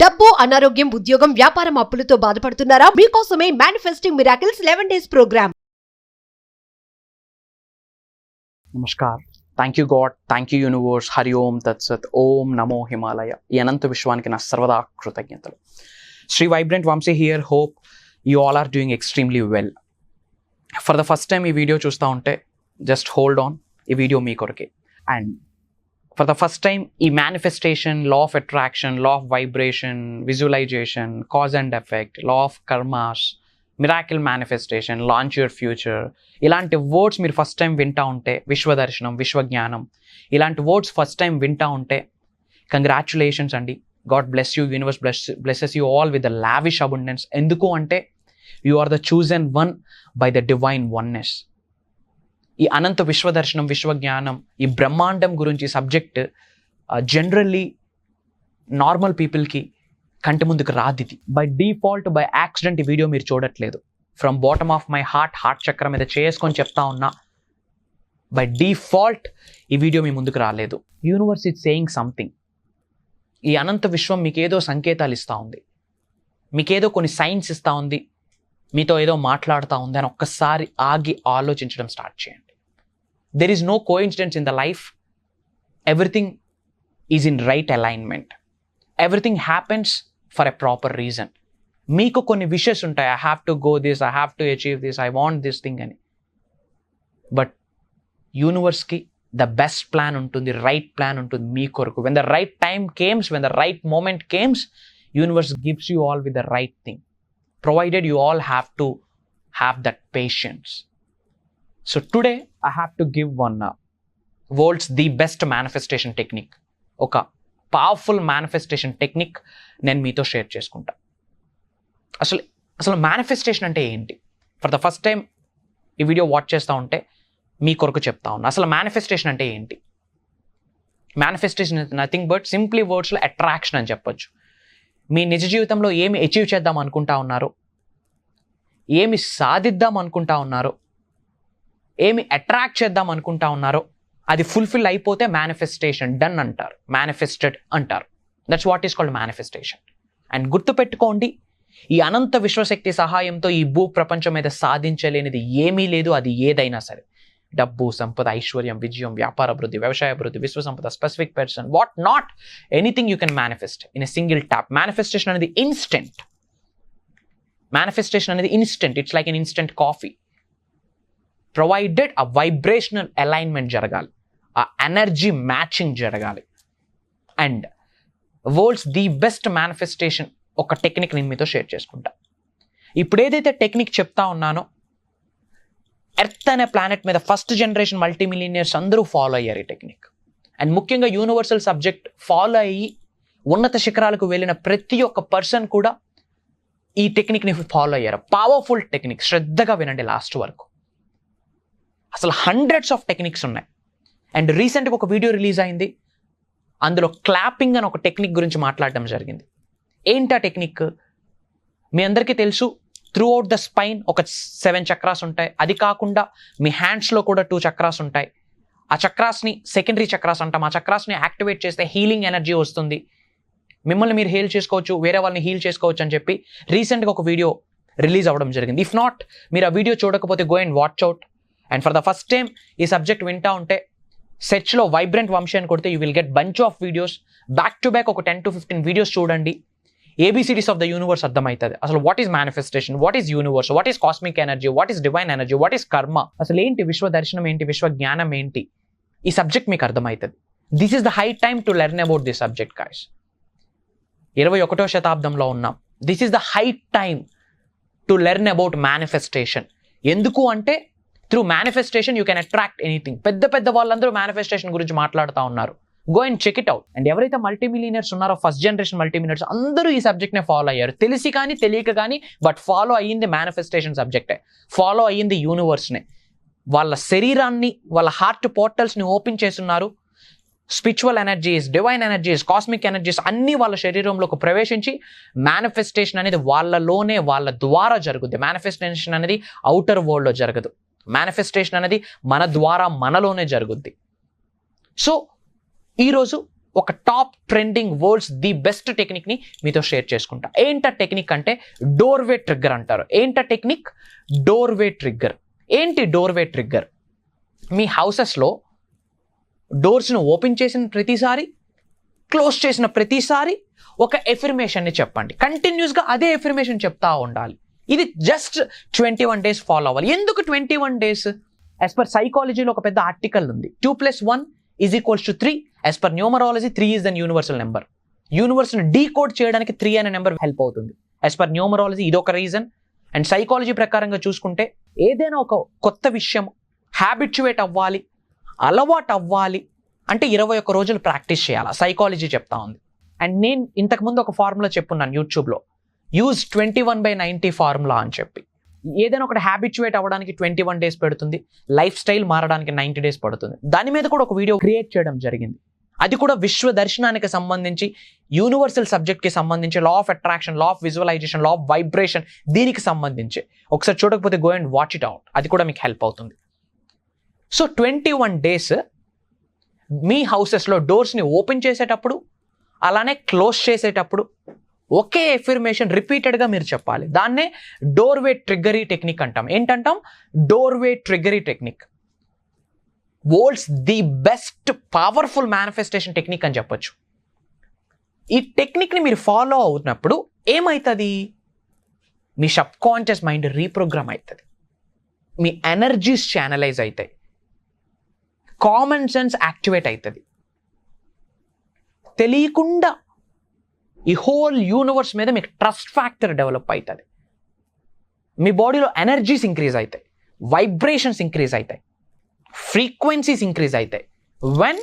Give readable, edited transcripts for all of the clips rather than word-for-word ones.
డబ్బు, అనారోగ్యం, ఉద్యోగం, వ్యాపారం, అప్పులతో బాధపడుతున్నారా? మీకోసమే మేనిఫెస్టింగ్ మిరాకిల్స్ 11 days ప్రోగ్రామ్. నమస్కార్. Thank you God, thank you universe, Hari Om తత్సత్, ఓం నమో హిమాలయ. ఈ అనంత విశ్వానికి నా సర్వదా కృతజ్ఞతలు. Shri vibrant Vamshi here. Hope you all are doing extremely well. For the first time ఈ వీడియో చూస్తూ ఉంటే జస్ట్ హోల్డ్ ఆన్, ఈ వీడియో మీ కొరకే. And for the first time ఈ manifestation, law of attraction, law of vibration, visualization, cause and effect, law of karmas, miracle manifestation, launch your future, ఇలాంటి words మీరు first time వింటూ ఉంటే, విశ్వదర్శనం, విశ్వజ్ఞానం, ఇలాంటి words first time వింటూ ఉంటే కంగ్రాచులేషన్స్ అండి. God bless you, universe blesses you all with the lavish abundance. ఎందుకు అంటే you are the chosen one by the divine oneness. ఈ అనంత విశ్వదర్శనం, విశ్వజ్ఞానం, ఈ బ్రహ్మాండం గురించి సబ్జెక్ట్ జనరల్లీ నార్మల్ పీపుల్కి కంటి ముందుకు రాదు. ఇది బై డిఫాల్ట్, బై యాక్సిడెంట్ ఈ వీడియో మీరు చూడట్లేదు. From bottom of my heart చక్ర మీద చేసుకొని చెప్తా ఉన్నా, బై డిఫాల్ట్ ఈ వీడియో మీ ముందుకు రాలేదు. Universe is saying something. ఈ అనంత విశ్వం మీకేదో సంకేతాలు ఇస్తూ ఉంది, మీకేదో కొన్ని సైన్స్ ఇస్తూ ఉంది, మీతో ఏదో మాట్లాడుతూ ఉంది అని ఒక్కసారి ఆగి ఆలోచించడం స్టార్ట్ చేయండి. There is no coincidence in the life. Everything is in right alignment. Everything happens for a proper reason. మీకు కొన్ని విషెస్ ఉంటాయి, I have to go this, I have to achieve this, I want this thing అని. But యూనివర్స్కి the best plan ఉంటుంది, right plan ఉంటుంది మీ కొరకు. When the right time comes, when the right moment comes, universe gives you all with the right thing, provided you all have to have that patience. So today I have to give one world's the best manifestation technique, oka powerful manifestation technique నేను మీతో share చేసుకుంటా. అసలు manifestation అంటే ఏంటి? For the first time ఈ video watch చేస్తూ ఉంటే మీ కొరకు చెప్తా ఉన్నా. అసలు మేనిఫెస్టేషన్ అంటే ఏంటి? Manifestation is nothing but simply వర్డ్స్లో అట్రాక్షన్ అని చెప్పొచ్చు. మీ నిజ జీవితంలో ఏమి అచీవ్ చేద్దాం అనుకుంటా ఉన్నారో, ఏమి సాధిద్దాం అనుకుంటా ఉన్నారో, ఏమి అట్రాక్ట్ చేద్దాం అనుకుంటా ఉన్నారో అది ఫుల్ఫిల్ అయిపోతే మేనిఫెస్టేషన్ డన్ అంటారు, మేనిఫెస్టెడ్ అంటారు. That's what is called manifestation. And గుర్తుపెట్టుకోండి, ఈ అనంత విశ్వశక్తి సహాయంతో ఈ భూ ప్రపంచం మీద సాధించలేనిది ఏమీ లేదు. అది ఏదైనా సరే, డబ్బు, సంపద, ఐశ్వర్యం, విజయం, వ్యాపార అభివృద్ధి, వ్యవసాయ అభివృద్ధి, విశ్వ సంపద, specific person, what not, anything you can manifest in a single tap. Manifestation అనేది ఇన్స్టెంట్. మేనిఫెస్టేషన్ అనేది instant. It's like an instant coffee. Provided ఆ వైబ్రేషనల్ అలైన్మెంట్ జరగాలి, ఆ ఎనర్జీ మ్యాచింగ్ జరగాలి. And world's the best manifestation ఒక technique నేను మీతో share చేసుకుంటా. ఇప్పుడు ఏదైతే టెక్నిక్ చెప్తా ఉన్నానో, ఎర్త్ అనే ప్లానెట్ మీద ఫస్ట్ జనరేషన్ మల్టీ మిలియనియర్స్ అందరూ ఫాలో అయ్యారు ఈ టెక్నిక్. అండ్ ముఖ్యంగా యూనివర్సల్ సబ్జెక్ట్ ఫాలో అయ్యి ఉన్నత శిఖరాలకు వెళ్ళిన ప్రతి ఒక్క పర్సన్ కూడా ఈ టెక్నిక్ని ఫాలో అయ్యారు. Powerful technique. శ్రద్ధగా వినండి లాస్ట్ వరకు. అసలు హండ్రెడ్స్ ఆఫ్ టెక్నిక్స్ ఉన్నాయి. అండ్ రీసెంట్గా ఒక వీడియో రిలీజ్ అయింది, అందులో క్లాపింగ్ అని ఒక టెక్నిక్ గురించి మాట్లాడడం జరిగింది. ఏంటి ఆ టెక్నిక్? మీ అందరికీ తెలుసు, త్రూ అవుట్ ద స్పైన్ ఒక 7 చక్రాస్ ఉంటాయి. అది కాకుండా మీ హ్యాండ్స్లో కూడా 2 చక్రాస్ ఉంటాయి. ఆ చక్రాస్ని సెకండరీ చక్రాస్ అంటాం. ఆ చక్రాస్ని యాక్టివేట్ చేస్తే హీలింగ్ ఎనర్జీ వస్తుంది. మిమ్మల్ని మీరు హీల్ చేసుకోవచ్చు, వేరే వాళ్ళని హీల్ చేసుకోవచ్చు అని చెప్పి రీసెంట్గా ఒక వీడియో రిలీజ్ అవ్వడం జరిగింది. ఇఫ్ నాట్, మీరు ఆ వీడియో చూడకపోతే go and watch out. And for the first time ఈ సబ్జెక్ట్ వింటా ఉంటే సెర్చ్లో వైబ్రెంట్ వంశీ అని కొడితే you will get bunch of videos. Back to back ఒక 10 to 15 వీడియోస్ చూడండి. ABCDs ఆఫ్ ద యూనివర్స్ అర్థమవుతుంది. అసలు what is manifestation, what is universe, what is cosmic energy, what is divine energy, what is కర్మ, అసలు ఏంటి విశ్వ దర్శనం ఏంటి, విశ్వ జ్ఞానం ఏంటి, ఈ సబ్జెక్ట్ మీకు అర్థమవుతుంది. This is the high time to learn about this subject guys. 21వ శతాబ్దంలో ఉన్నాం. This is the high time to learn about manifestation. ఎందుకు అంటే through manifestation you can attract anything. పెద్ద పెద్ద వాళ్ళందరూ మేనిఫెస్టేషన్ గురించి మాట్లాడుతూ ఉన్నారు. Go and check it out. And ఎవరైతే మల్టీ మిలియనర్స్ ఉన్నారో, ఫస్ట్ జనరేషన్ మల్టీ మిలియనర్స్ అందరూ ఈ సబ్జెక్ట్నే ఫాలో అయ్యారు. తెలిసి కానీ తెలియక కానీ, బట్ ఫాలో అయ్యింది మేనిఫెస్టేషన్ సబ్జెక్టే, ఫాలో అయ్యింది యూనివర్స్నే. వాళ్ళ శరీరాన్ని, వాళ్ళ హార్ట్ పోర్టల్స్ని ఓపెన్ చేస్తున్నారు. Spiritual energies, divine energies, cosmic energies అన్నీ వాళ్ళ శరీరంలోకి ప్రవేశించి మేనిఫెస్టేషన్ అనేది వాళ్ళలోనే, వాళ్ళ ద్వారా జరుగుద్ది. మేనిఫెస్టేషన్ అనేది అవుటర్ వరల్డ్లో జరగదు. మేనిఫెస్టేషన్ అనేది మన ద్వారా మనలోనే జరుగుద్ది. సో ఈరోజు ఒక top trending world's the best టెక్నిక్ని మీతో షేర్ చేసుకుంటా. ఏంట టెక్నిక్ అంటే డోర్వే ట్రిగ్గర్ అంటారు. ఏంట టెక్నిక్? Doorway trigger. ఏంటి డోర్వే ట్రిగ్గర్? మీ హౌసెస్లో డోర్స్ను ఓపెన్ చేసిన ప్రతిసారి, క్లోజ్ చేసిన ప్రతిసారి ఒక ఎఫర్మేషన్ని చెప్పండి. కంటిన్యూస్గా అదే ఎఫర్మేషన్ చెప్తా ఉండాలి. ఇది జస్ట్ 21 days ఫాలో అవ్వాలి. ఎందుకు 21 days? యాజ్ పర్ సైకాలజీలో ఒక పెద్ద ఆర్టికల్ ఉంది. 2 + 1 = 3. As per numerology 3 is the universal number. యూనివర్స్ని డీకోడ్ చేయడానికి 3 అనే నెంబర్ హెల్ప్ అవుతుంది. యాజ్ పర్ న్యూమరాలజీ ఇదొక రీజన్. అండ్ సైకాలజీ ప్రకారంగా చూసుకుంటే ఏదైనా ఒక కొత్త విషయం హ్యాబిచ్యువేట్ అవ్వాలి, అలవాటు అవ్వాలి అంటే 21 రోజులు ప్రాక్టీస్ చేయాలి. సైకాలజీ చెప్తా ఉంది. అండ్ నేను ఇంతకుముందు ఒక ఫార్ములా చెప్పున్నాను యూట్యూబ్లో, యూజ్ 21/90 ఫార్ములా అని చెప్పి. ఏదైనా ఒకటి హ్యాబిచ్యువేట్ అవ్వడానికి 21 days పడుతుంది, లైఫ్ స్టైల్ మారడానికి 90 days పడుతుంది. దాని మీద కూడా ఒక వీడియో క్రియేట్ చేయడం జరిగింది. అది కూడా విశ్వ దర్శనానికి సంబంధించి, యూనివర్సల్ సబ్జెక్ట్కి సంబంధించి, law of attraction, law of visualisation, law of vibration, దీనికి సంబంధించి. ఒకసారి చూడకపోతే go and watch it out. అది కూడా మీకు హెల్ప్ అవుతుంది. సో 21 days మీ హౌసెస్లో డోర్స్ని ఓపెన్ చేసేటప్పుడు, అలానే క్లోజ్ చేసేటప్పుడు ఒకే ఎఫర్మేషన్ రిపీటెడ్గా మీరు చెప్పాలి. దాన్నే డోర్వే ట్రిగ్గరీ టెక్నిక్ అంటాం. ఏంటంటాం? Doorway trigger technique. World's the best powerful manifestation technique అని చెప్పొచ్చు. ఈ టెక్నిక్ని మీరు ఫాలో అవుతున్నప్పుడు ఏమవుతుంది? మీ సబ్ కాన్షియస్ మైండ్ రీప్రోగ్రామ్ అవుతుంది, మీ ఎనర్జీస్ ఛానలైజ్ అవుతాయి, కామన్ సెన్స్ యాక్టివేట్ అవుతుంది. తెలియకుండా ఈ హోల్ యూనివర్స్ మీద మీకు ట్రస్ట్ ఫ్యాక్టర్ డెవలప్ అవుతుంది. మీ బాడీలో ఎనర్జీస్ ఇంక్రీజ్ అవుతాయి, వైబ్రేషన్స్ ఇంక్రీజ్ అవుతాయి, ఫ్రీక్వెన్సీస్ ఇంక్రీజ్ అవుతాయి వెన్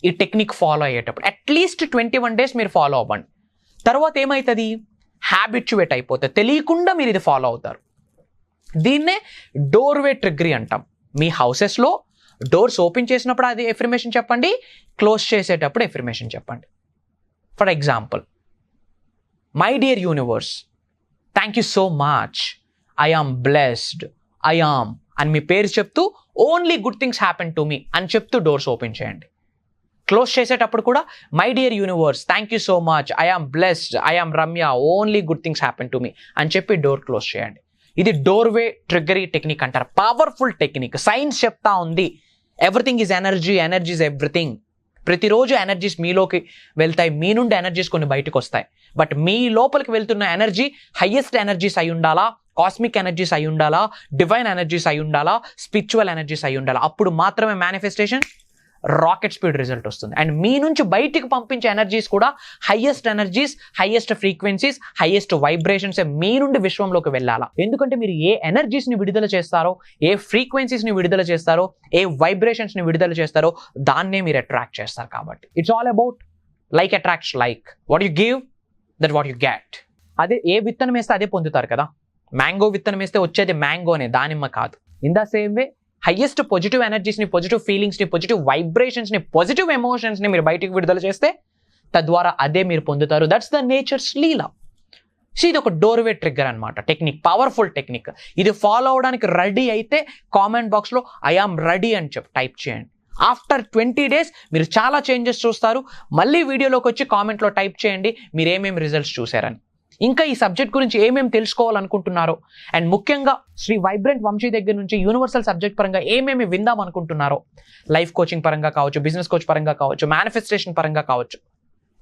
ఈ టెక్నిక్ ఫాలో అయ్యేటప్పుడు. అట్లీస్ట్ 21 days మీరు ఫాలో అవ్వండి. తర్వాత ఏమవుతుంది? హ్యాబిచ్యువేట్ అయిపోతుంది, తెలియకుండా మీరు ఇది ఫాలో అవుతారు. దీన్నే డోర్వే ట్రిగ్గరీ అంటాం. మీ హౌసెస్లో డోర్స్ ఓపెన్ చేసినప్పుడు అది ఎఫర్మేషన్ చెప్పండి, క్లోజ్ చేసేటప్పుడు ఎఫర్మేషన్ చెప్పండి. For example, my dear universe, thank you so much, I am blessed, I am అని మీ పేరు చెప్తూ only good things happen to me అని చెప్తూ డోర్స్ ఓపెన్ చేయండి. క్లోజ్ చేసేటప్పుడు కూడా my dear universe, thank you so much, I am blessed, I am Ramya, only good things happen to me అని చెప్పి డోర్ క్లోజ్ చేయండి. ఇది డోర్వే ట్రిగ్గరీ టెక్నిక్ అంటారు. Powerful technique. సైన్స్ చెప్తా ఉంది everything is energy, energy is everything. ప్రతిరోజు energies మీలోకి వెళ్తాయి, మీ నుండి ఎనర్జీస్ కొన్ని బయటకు వస్తాయి. బట్ మీ లోపలికి వెళ్తున్న ఎనర్జీ హయ్యెస్ట్ ఎనర్జీస్ అయి ఉండాలా, కాస్మిక్ ఎనర్జీస్ అయి ఉండాలా, డివైన్ ఎనర్జీస్ అయి ఉండాలా, స్పిరిచువల్ ఎనర్జీస్ అయి ఉండాలా. అప్పుడు మాత్రమే మేనిఫెస్టేషన్ రాకెట్ స్పీడ్ రిజల్ట్ వస్తుంది. అండ్ మీ నుంచి బయటికి పంపించే ఎనర్జీస్ కూడా highest energies, highest frequencies, highest vibrations మీ నుండి విశ్వంలోకి వెళ్ళాలా. ఎందుకంటే మీరు ఏ ఎనర్జీస్ని విడుదల చేస్తారో, ఏ ఫ్రీక్వెన్సీస్ని విడుదల చేస్తారో, ఏ వైబ్రేషన్స్ని విడుదల చేస్తారో దాన్నే మీరు అట్రాక్ట్ చేస్తారు. కాబట్టి it's all about like attracts like. What you give that what you get. అదే ఏ విత్తనం వేస్తే అదే పొందుతారు కదా. మ్యాంగో విత్తనం వేస్తే వచ్చేది మ్యాంగోనే, దానిమ్మ కాదు. In the same way highest positive ఎనర్జీస్ని, పాజిటివ్ ఫీలింగ్స్ని, పాజిటివ్ వైబ్రేషన్స్ని, పాజిటివ్ ఎమోషన్స్ని మీరు బయటికి విడుదల చేస్తే తద్వారా అదే మీరు పొందుతారు. That's the nature's leela. So ఇది ఒక డోర్వే ట్రిగ్గర్ అనమాట టెక్నిక్, పవర్ఫుల్ టెక్నిక్. ఇది ఫాలో అవడానికి రెడీ అయితే కామెంట్ బాక్స్లో ఐ ఆమ్ రెడీ అని టైప్ చేయండి. ఆఫ్టర్ 20 days మీరు చాలా చేంజెస్ చూస్తారు. మళ్ళీ వీడియోలోకి వచ్చి కామెంట్లో టైప్ చేయండి మీరు ఏమేమి రిజల్ట్స్ చూసారని. ఇంకా ఈ సబ్జెక్ట్ గురించి ఏమేమి తెలుసుకోవాలనుకుంటున్నారో, అండ్ ముఖ్యంగా శ్రీ వైబ్రెంట్ వంశీ దగ్గర నుంచి యూనివర్సల్ సబ్జెక్ట్ పరంగా ఏమేమి విందాం అనుకుంటున్నారో, లైఫ్ కోచింగ్ పరంగా కావచ్చు, బిజినెస్ కోచ్ పరంగా కావచ్చు, మేనిఫెస్టేషన్ పరంగా కావచ్చు,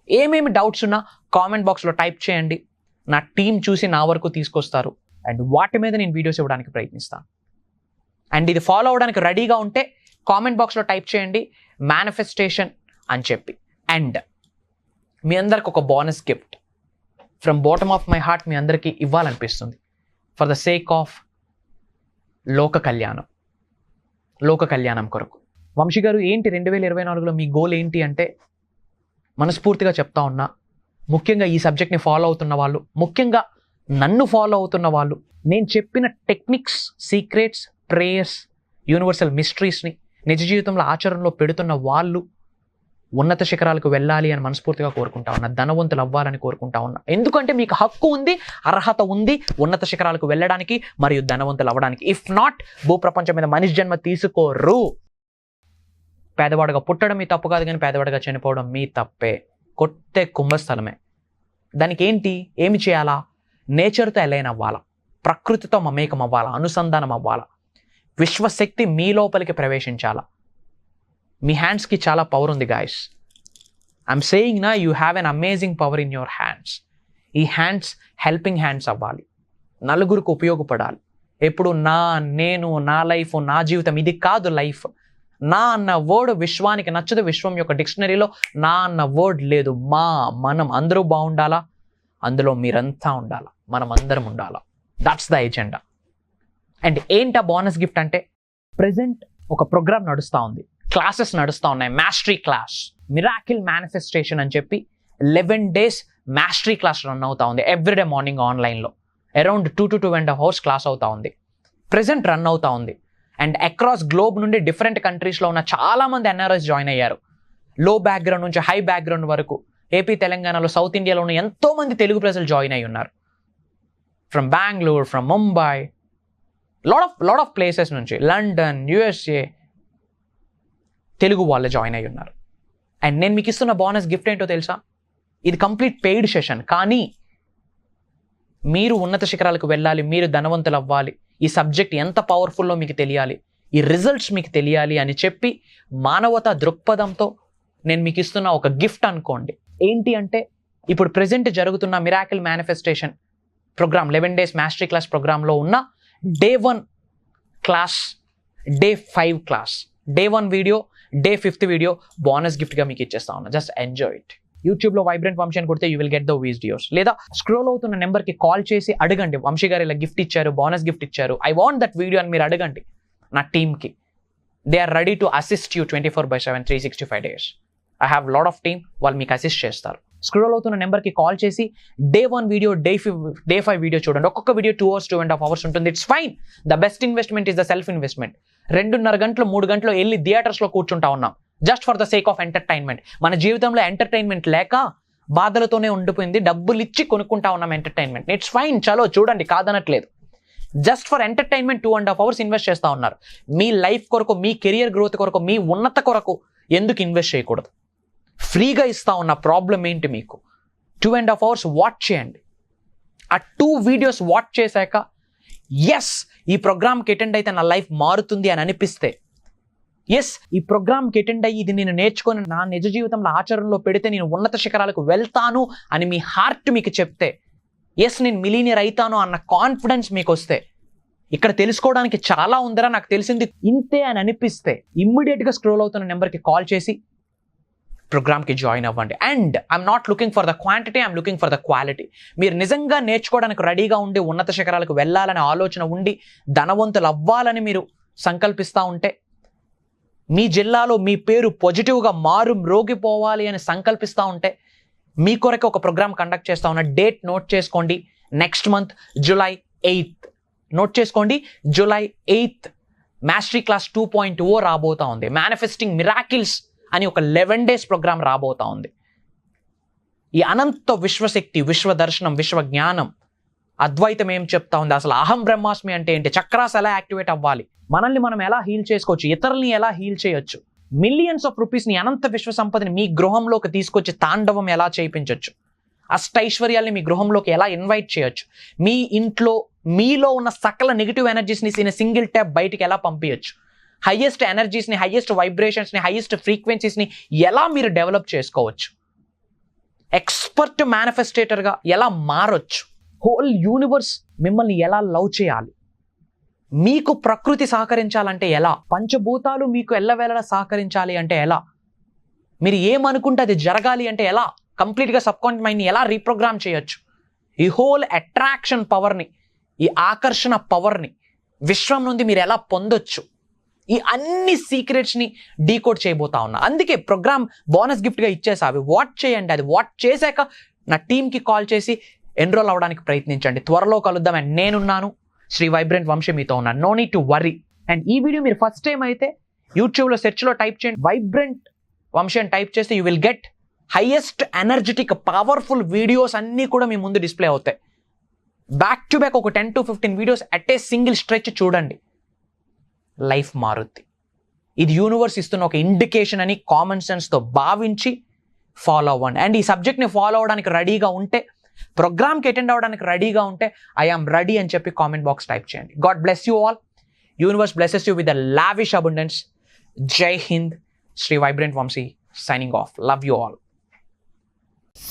ఏమేమి డౌట్స్ ఉన్నా కామెంట్ బాక్స్లో టైప్ చేయండి. నా టీం చూసి నా వరకు తీసుకొస్తారు అండ్ వాటి మీద నేను వీడియోస్ ఇవ్వడానికి ప్రయత్నిస్తాను. అండ్ ఇది ఫాలో అవడానికి రెడీగా ఉంటే కామెంట్ బాక్స్లో టైప్ చేయండి మేనిఫెస్టేషన్ అని చెప్పి. అండ్ మీ అందరికి ఒక bonus gift from bottom of my heart మీ అందరికీ ఇవ్వాలనిపిస్తుంది. ఫర్ ద సేక్ ఆఫ్ లోక కళ్యాణం కొరకు. వంశీ గారు ఏంటి 2024లో మీ గోల్ ఏంటి అంటే, మనస్ఫూర్తిగా చెప్తా ఉన్నా, ముఖ్యంగా ఈ సబ్జెక్ట్ని ఫాలో అవుతున్న వాళ్ళు, ముఖ్యంగా నన్ను ఫాలో అవుతున్న వాళ్ళు, నేను చెప్పిన టెక్నిక్స్, సీక్రెట్స్, ప్రేయర్స్, యూనివర్సల్ మిస్టరీస్ని నిజ జీవితంలో ఆచరణలో పెడుతున్న వాళ్ళు ఉన్నత శిఖరాలకు వెళ్ళాలి అని మనస్ఫూర్తిగా కోరుకుంటా ఉన్నా. ధనవంతులు అవ్వాలని కోరుకుంటా ఉన్నా. ఎందుకంటే మీకు హక్కు ఉంది, అర్హత ఉంది ఉన్నత శిఖరాలకు వెళ్ళడానికి మరియు ధనవంతులు అవ్వడానికి. ఇఫ్ నాట్, భూప్రపంచం మీద మనిషి జన్మ తీసుకోరు. పేదవాడిగా పుట్టడం మీ తప్పు కాదు, కానీ పేదవాడిగా చనిపోవడం మీ తప్పే. కొట్టే కుంభస్థలమే. దానికి ఏమి చేయాలా? నేచర్తో అలైన్ అవ్వాలా, ప్రకృతితో మమేకం అవ్వాలా, అనుసంధానం అవ్వాలా, విశ్వశక్తి మీ లోపలికి ప్రవేశించాలా. మీ హ్యాండ్స్కి చాలా పవర్ ఉంది గాయస్. ఐఎమ్ సేయింగ్ నా, you have an amazing power in your hands. ఈ హ్యాండ్స్ హెల్పింగ్ హ్యాండ్స్ అవ్వాలి, నలుగురికి ఉపయోగపడాలి. ఎప్పుడు నేను, నా లైఫ్, నా జీవితం, ఇది కాదు లైఫ్. నా అన్న వర్డ్ విశ్వానికి నచ్చదు. విశ్వం యొక్క డిక్షనరీలో నా అన్న వర్డ్ లేదు. మనం అందరూ బాగుండాలా, అందులో మీరంతా ఉండాలా, మనం అందరం ఉండాలా. That's the agenda. అండ్ ఏంటా బోనస్ గిఫ్ట్ అంటే, ప్రెజెంట్ ఒక ప్రోగ్రామ్ నడుస్తూ ఉంది, క్లాసెస్ నడుస్తూ ఉన్నాయి. మాస్టరీ క్లాస్, మిరాకిల్ మేనిఫెస్టేషన్ అని చెప్పి 11 days మాస్టరీ క్లాస్ రన్ అవుతా ఉంది. ఎవ్రీడే మార్నింగ్ ఆన్లైన్లో అరౌండ్ 2 to 2.5 hours క్లాస్ అవుతా ఉంది. ప్రెజెంట్ రన్ అవుతా ఉంది. అండ్ అక్రాస్ గ్లోబ్ నుండి డిఫరెంట్ కంట్రీస్లో ఉన్న చాలామంది ఎన్ఆర్ఐస్ జాయిన్ అయ్యారు. లో బ్యాక్గ్రౌండ్ నుంచి హై బ్యాక్గ్రౌండ్ వరకు, ఏపీ, తెలంగాణలో, సౌత్ ఇండియాలో ఉన్న ఎంతోమంది తెలుగు ప్రజలు జాయిన్ అయ్యి ఉన్నారు. From Bengaluru, from Mumbai, lot of places నుంచి, లండన్, USA, తెలుగు వాళ్ళు జాయిన్ అయ్యి ఉన్నారు. అండ్ నేను మీకు ఇస్తున్న బోనస్ గిఫ్ట్ ఏంటో తెలుసా? ఇది కంప్లీట్ పెయిడ్ సెషన్, కానీ మీరు ఉన్నత శిఖరాలకు వెళ్ళాలి, మీరు ధనవంతులు అవ్వాలి, ఈ సబ్జెక్ట్ ఎంత పవర్ఫుల్లో మీకు తెలియాలి, ఈ రిజల్ట్స్ మీకు తెలియాలి అని చెప్పి మానవతా దృక్పథంతో నేను మీకు ఇస్తున్న ఒక గిఫ్ట్ అనుకోండి. ఏంటి అంటే, ఇప్పుడు ప్రెజెంట్ జరుగుతున్న miracle manifestation programme 11 days mastery class ప్రోగ్రాంలో ఉన్న Day 1 class, Day 5 class, Day 1 video, Day 5th video bonus గిఫ్ట్గా మీకు ఇచ్చేస్తా ఉన్నా. Just enjoy it. యూట్యూబ్లో వైబ్రెంట్ వంశీ అని కొడితే you will get the videos. లేదా స్క్రోల్ అవుతున్న నెంబర్కి కాల్ చేసి అడగండి, వంశీ గారు ఇలా గిఫ్ట్ ఇచ్చారు, బోనస్ గిఫ్ట్ ఇచ్చారు, ఐ వాంట్ దట్ వీడియో అని మీరు అడగండి నా టీమ్కి. They are ready to assist you 24/7, 365 days. I have lot of team, వాళ్ళు మీకు అసిస్ట్ చేస్తారు. స్క్రోల్ అవుతున్న నెంబర్కి కాల్ చేసి Day 1 వీడియో, Day 5 వీడియో చూడండి. ఒక్కొక్క వీడియో 2 hours, 2.5 hours ఉంటుంది. It's fine. The best investment is the self investment. 2.5 గంటలు 3 గంటలు వెళ్ళి థియేటర్స్లో కూర్చుంటా ఉన్నాం just for the sake of entertainment. మన జీవితంలో ఎంటర్టైన్మెంట్ లేక బాధలతోనే ఉండిపోయింది. డబ్బులు ఇచ్చి కొనుక్కుంటా ఉన్నాం ఎంటర్టైన్మెంట్. ఇట్స్ ఫైన్, చలో చూడండి, కాదనట్లేదు. Just for entertainment 2.5 hours invest చేస్తూ ఉన్నారు. మీ లైఫ్ కొరకు, మీ కెరియర్ గ్రోత్ కొరకు, మీ ఉన్నత కొరకు ఎందుకు ఇన్వెస్ట్ చేయకూడదు? ఫ్రీగా ఇస్తా ఉన్న ప్రాబ్లం ఏంటి మీకు? 2.5 hours వాచ్ చేయండి. ఆ 2 videos వాచ్ చేశాక ఎస్, ఈ ప్రోగ్రామ్కి అటెండ్ అయితే నా లైఫ్ మారుతుంది అని అనిపిస్తే, ఎస్, ఈ ప్రోగ్రామ్కి అటెండ్ అయ్యి ఇది నేను నేర్చుకొని నా నిజ జీవితంలో ఆచరణలో పెడితే నేను ఉన్నత శిఖరాలకు వెళ్తాను అని మీ హార్ట్ మీకు చెప్తే, ఎస్, నేను మిలీనియర్ అవుతాను అన్న కాన్ఫిడెన్స్ మీకు వస్తే, ఇక్కడ తెలుసుకోవడానికి చాలా ఉందరా, నాకు తెలిసింది ఇంతే అని అనిపిస్తే, ఇమ్మీడియట్గా స్క్రోల్ అవుతున్న నెంబర్కి కాల్ చేసి ప్రోగ్రామ్కి జాయిన్ అవ్వండి. And I'm not looking for the quantity, I'm looking for the quality. మీరు నిజంగా నేర్చుకోవడానికి రెడీగా ఉండి, ఉన్నత శిఖరాలకు వెళ్ళాలనే ఆలోచన ఉండి, ధనవంతులు అవ్వాలని మీరు సంకల్పిస్తూ ఉంటే, మీ జిల్లాలో మీ పేరు పాజిటివ్గా మ్రోగిపోవాలి అని సంకల్పిస్తూ ఉంటే, మీ కొరకు ఒక ప్రోగ్రామ్ కండక్ట్ చేస్తూ ఉన్న. డేట్ నోట్ చేసుకోండి, next month July 8th. Note చేసుకోండి, July 8th మాస్టరీ క్లాస్ 2.0 రాబోతా ఉంది. మేనిఫెస్టింగ్ మిరాకిల్స్ అని ఒక 11 days ప్రోగ్రామ్ రాబోతా ఉంది. ఈ అనంత విశ్వశక్తి, విశ్వ దర్శనం, విశ్వ జ్ఞానం, అద్వైతం ఏం చెప్తా ఉంది, అసలు అహం బ్రహ్మాస్మి అంటే ఏంటి, చక్రాస్ ఎలా యాక్టివేట్ అవ్వాలి, మనల్ని మనం ఎలా హీల్ చేసుకోవచ్చు, ఇతరుల్ని ఎలా హీల్ చేయొచ్చు, మిలియన్స్ ఆఫ్ రూపీస్ని, అనంత విశ్వ సంపదని మీ గృహంలోకి తీసుకొచ్చి తాండవం ఎలా చేయించవచ్చు, అష్టైశ్వర్యాల్ని మీ గృహంలోకి ఎలా ఇన్వైట్ చేయొచ్చు, మీ ఇంట్లో మీలో ఉన్న సకల నెగిటివ్ ఎనర్జీస్ని సింగిల్ ట్యాప్ బయటికి ఎలా పంపించచ్చు, హైయెస్ట్ ఎనర్జీస్ని, హైయెస్ట్ వైబ్రేషన్స్ని, హైయెస్ట్ ఫ్రీక్వెన్సీస్ని ఎలా మీరు డెవలప్ చేసుకోవచ్చు, ఎక్స్పర్ట్ మేనిఫెస్టేటర్గా ఎలా మారొచ్చు, హోల్ యూనివర్స్ మిమ్మల్ని ఎలా లవ్ చేయాలి, మీకు ప్రకృతి సహకరించాలంటే ఎలా, పంచభూతాలు మీకు ఎల్లవేళలా సహకరించాలి అంటే ఎలా, మీరు ఏమనుకుంటే అది జరగాలి అంటే ఎలా, కంప్లీట్గా సబ్కాన్షియస్ మైండ్ని ఎలా రీప్రోగ్రామ్ చేయొచ్చు, ఈ హోల్ అట్రాక్షన్ పవర్ని, ఈ ఆకర్షణ పవర్ని విశ్వం నుండి మీరు ఎలా పొందొచ్చు, ఈ అన్ని సీక్రెట్స్ని డీకోడ్ చేయబోతా ఉన్నా. అందుకే ప్రోగ్రామ్ బోనస్ గిఫ్ట్గా ఇచ్చేసా. అవి వాచ్ చేయండి. అది వాచ్ చేశాక నా టీమ్కి కాల్ చేసి ఎన్రోల్ అవ్వడానికి ప్రయత్నించండి. త్వరలో కలుద్దాం. అండ్ నేనున్నాను, శ్రీ వైబ్రెంట్ వంశీ మీతో ఉన్నాను. No need to worry. And ఈ వీడియో మీరు ఫస్ట్ టైం అయితే యూట్యూబ్లో సెర్చ్లో టైప్ చేయండి, వైబ్రెంట్ వంశీ అని టైప్ చేస్తే you will get highest energetic powerful videos అన్నీ కూడా మీ ముందు డిస్ప్లే అవుతాయి. బ్యాక్ టు బ్యాక్ ఒక 10 to 15 videos at a single stretch చూడండి. లైఫ్ మారుద్ది. ఇది యూనివర్స్ ఇస్తున్న ఒక ఇండికేషన్ అని కామన్ సెన్స్తో భావించి ఫాలో అవ్వండి. అండ్ ఈ సబ్జెక్ట్ని ఫాలో అవ్వడానికి రెడీగా ఉంటే, ప్రోగ్రామ్కి అటెండ్ అవ్వడానికి రెడీగా ఉంటే ఐ ఆమ్ రెడీ అని చెప్పి కామెంట్ బాక్స్ టైప్ చేయండి. God bless you all. Universe blesses you with the lavish abundance. జై Hind. Shri vibrant Vamshi signing off. Love you all.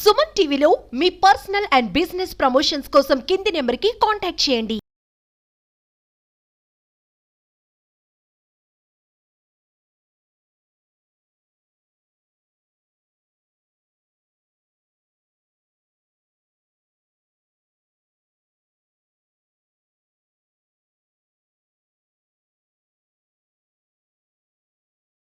Suman టీవీలో మీ పర్సనల్ అండ్ బిజినెస్ ప్రమోషన్స్ కోసం కింది నెంబర్కి కాంటాక్ట్ చేయండి.